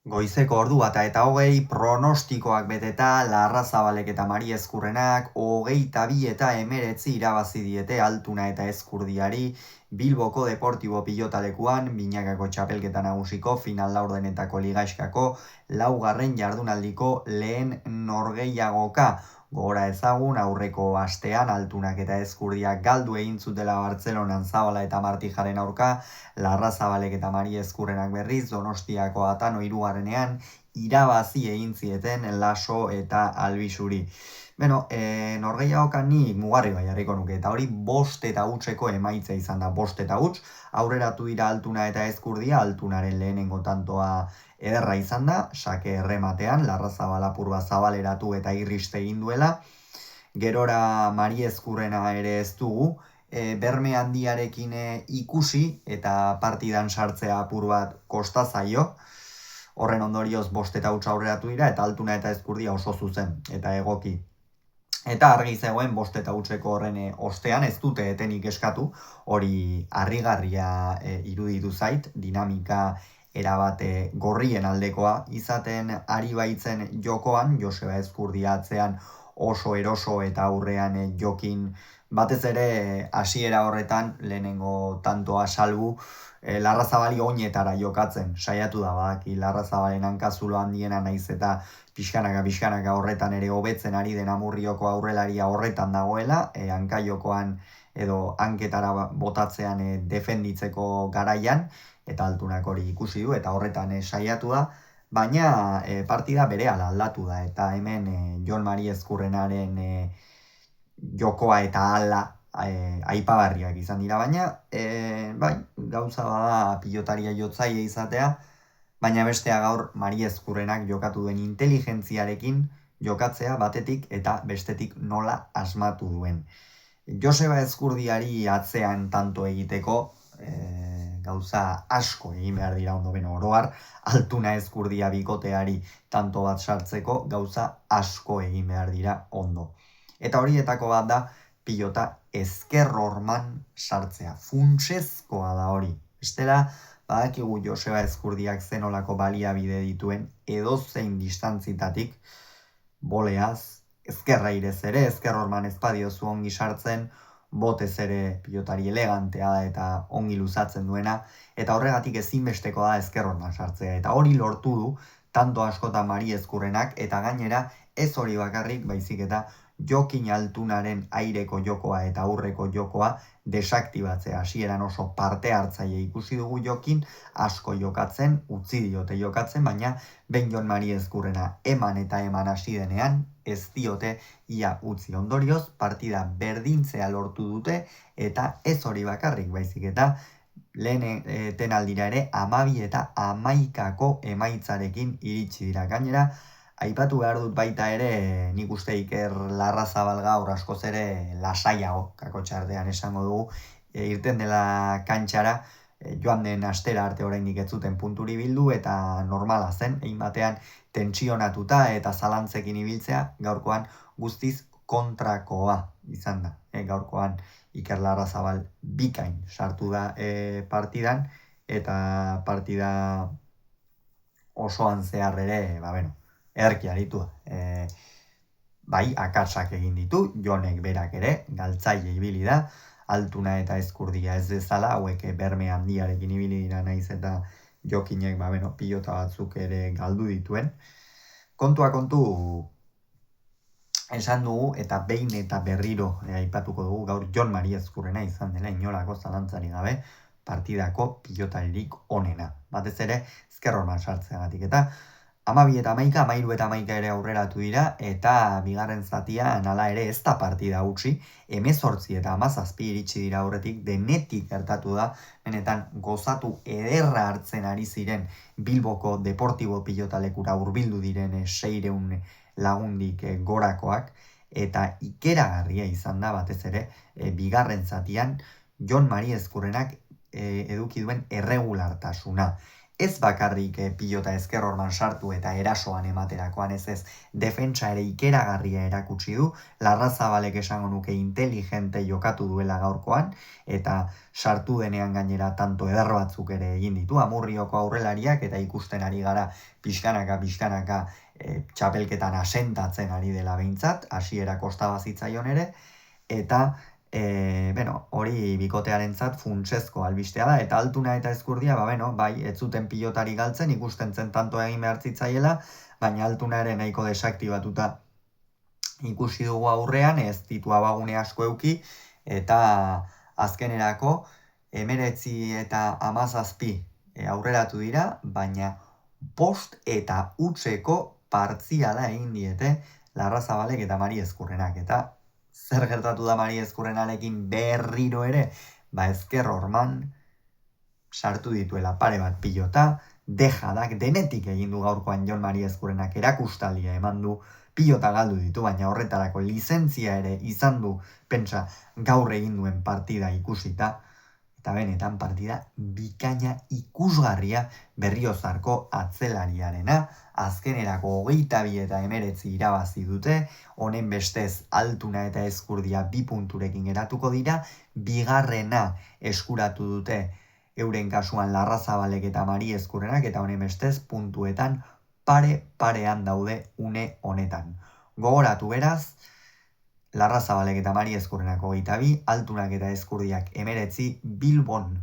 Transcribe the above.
Goizeko ordu bata eta hogei pronostikoak beteta Larrazabalek eta Mari Ezkurrenak 22-19 irabazi diete Altuna eta Ezkurdiari Bilboko Deportibo pilotalekuan binakako txapelketa nagusiko final laurdenetako ligaxkako laugarren jardunaldiko lehen norgehiagoka. Gogora ezagun aurreko astean Altunak eta Ezkurdiak galdu egin zutela Bartzelonan Zabala eta Martijaren aurka, Larrazabalek eta Mari Ezkurrenak berriz Donostiako Atano hirugarrenean irabazi egin zieten Laso eta Albisuri. Norgehiagokan ni mugarri bai jarriko nuke, eta hori 5-0 emaitza izan da, 5-0, aurreratu dira Altuna eta Ezkurdia, Altunaren lehenengo tantoa ederra izan da, sake errematean, Larrazabal apurba zabaleratu eta irriste egin duela, gerora Mari Ezkurrena ere ez dugu, berme handiarekin ikusi eta partidan sartzea apur bat kosta zaio, horren ondorioz 5-0 aurreratu dira eta Altuna eta Ezkurdia oso zuzen eta egoki. Eta argi zegoen 5-0 horren ostean ez dute etenik eskatu, hori harrigarria iruditu zait, dinamika erabate gorrien aldekoa izaten ari baitzen jokoan, Joseba Ezkurdia atzean oso eroso eta aurrean jokin, batez ere hasiera horretan lehenengo tantoa salbu, Larrazabali oinetara jokatzen, saiatu da badaki Larrazabalen hankazulo handiena naiz eta pixkanaka horretan ere hobetzen ari den Amurrioko aurrelaria horretan dagoela, hankaiokoan edo hanketara botatzean defenditzeko garaian, eta Altunak hori ikusi du, eta horretan saiatu da, baina partida berehala aldatu da, eta hemen Jon Mari Ezkurrenaren jokoa eta ala aipagarriak izan dira, baina bai, gauza bada pilotaria jotzaile izatea, baina bestea gaur Mari Ezkurrenak jokatu duen inteligentziarekin jokatzea batetik eta bestetik nola asmatu duen. Joseba Ezkurdiari atzean tanto egiteko gauza asko egin behar dira ondo, oroar, Altuna Ezkurdia bikoteari tanto bat sartzeko gauza asko egin behar dira ondo. Eta horietako bat da pilota ezker horman sartzea, funtsezkoa da hori. Bestela, badakigu Joseba Ezkurdiak zenolako baliabide dituen edozein distantzitatik boleaz, ezkerra irez ere, ezker horman ezpadiozu ongi sartzen, botez ere pilotari elegantea da eta ongi luzatzen duena, eta horregatik ezinbesteko da ezker horman sartzea. Eta hori lortu du, tanto askotan Mari Ezkurrenak, eta gainera ez hori bakarrik, baizik eta Jokin Altunaren aireko jokoa eta aurreko jokoa desaktibatzea. Hasieran oso parte hartzaile ikusi dugu Jokin, asko jokatzen, utzi diote jokatzen, baina behin Jon Mari Ezkurrena eman eta eman hasi denean, ez diote ia utzi, ondorioz, partida berdintzea lortu dute, eta ez hori bakarrik, baizik eta lehen tenaldira ere 12 eta 11ko emaitzarekin iritsi dira. Gainera, aipatu behar dut baita ere, nik uste Iker Larrazabal gaur askoz ere lasaiago, kakotxartean esango dugu, irten dela kantxara, joan den astera arte oraindik ez zuten punturi bildu, eta normala zen, egin batean tentsionatuta eta zalantzekin ibiltzea, gaurkoan guztiz kontrakoa izan da. Gaurkoan Iker Larrazabal bikain sartu da partidan, eta partida osoan zehar ere, ederki aritu da. Bai, akatsak egin ditu, Jonek berak ere, galtzaile ibili da, Altuna eta Ezkurdia ez bezala, hauek berme handiarekin ibili dira naiz eta Jokinek, pilota batzuk ere galdu dituen. Kontua kontu, esan dugu, eta behin eta berriro aipatuko dugu, gaur Jon Mari Ezkurrena izan dela inolako zalantzari gabe, partidako pilotaririk onena. Batez ere, ezker horman sartzeagatik, eta 12 eta 11, 13 eta 11 ere aurreratu dira, eta bigarren zatian hala ere ez da partida utzi, 18 eta 17 iritsi dira aurretik, denetik gertatu da, benetan gozatu ederra hartzen ari ziren Bilboko Deportibo pilotalekura hurbildu diren 600 lagundik gorakoak, eta ikeragarria izan da batez ere, bigarren zatian Jon Mari Ezkurrenak eduki duen erregulartasuna. ez bakarrik pilota ezker horman sartu eta erasoan ematerakoan ez, defentsa ere ikeragarria erakutsi du, Larrazabalek esango nuke inteligente jokatu duela gaurkoan, eta sartu denean gainera tanto eder batzuk ere egin ditu, Amurrioko aurrelariak eta ikusten ari gara pixkanaka txapelketan asentatzen ari dela behintzat, hasiera kostaba zitzaion ere, eta hori bikotearentzat funtsezko albistea da, eta Altuna eta Ezkurdia, bai, ez zuten pilotari galtzen, ikusten zen tanto egin behar zitzaiela, baina Altuna ere nahiko desaktibatuta ikusi dugu aurrean, ez ditu abagune asko euki, eta azkenerako 19 eta 17 aurreratu dira, baina 5 eta hutseko partziala egin diete Larrazabalek eta Mari Ezkurrenak, eta zer gertatu da Mari Ezkurrenarekin berriro ere, ezker horman sartu dituela pare bat pilota, dejadak denetik egin du gaurkoan Jon Mari Ezkurrenak erakustalia eman du, pilota galdu ditu, baina horretarako lizentzia ere izan du, pentsa gaur egin duen partida ikusita, eta benetan partida bikaina ikusgarria Berriozarko atzelariarena, azkenerako 22 eta 19 irabazi dute, honen bestez Altuna eta Ezkurdia 2 punturekin geratuko dira, bigarrena eskuratu dute euren kasuan Larrazabalek eta Mari Ezkurrenak, eta honen bestez puntuetan parean daude une honetan. Gogoratu beraz, Larrazabalek eta Mari Ezkurrenak 22, Altunak eta Ezkurdiak 19, Bilbon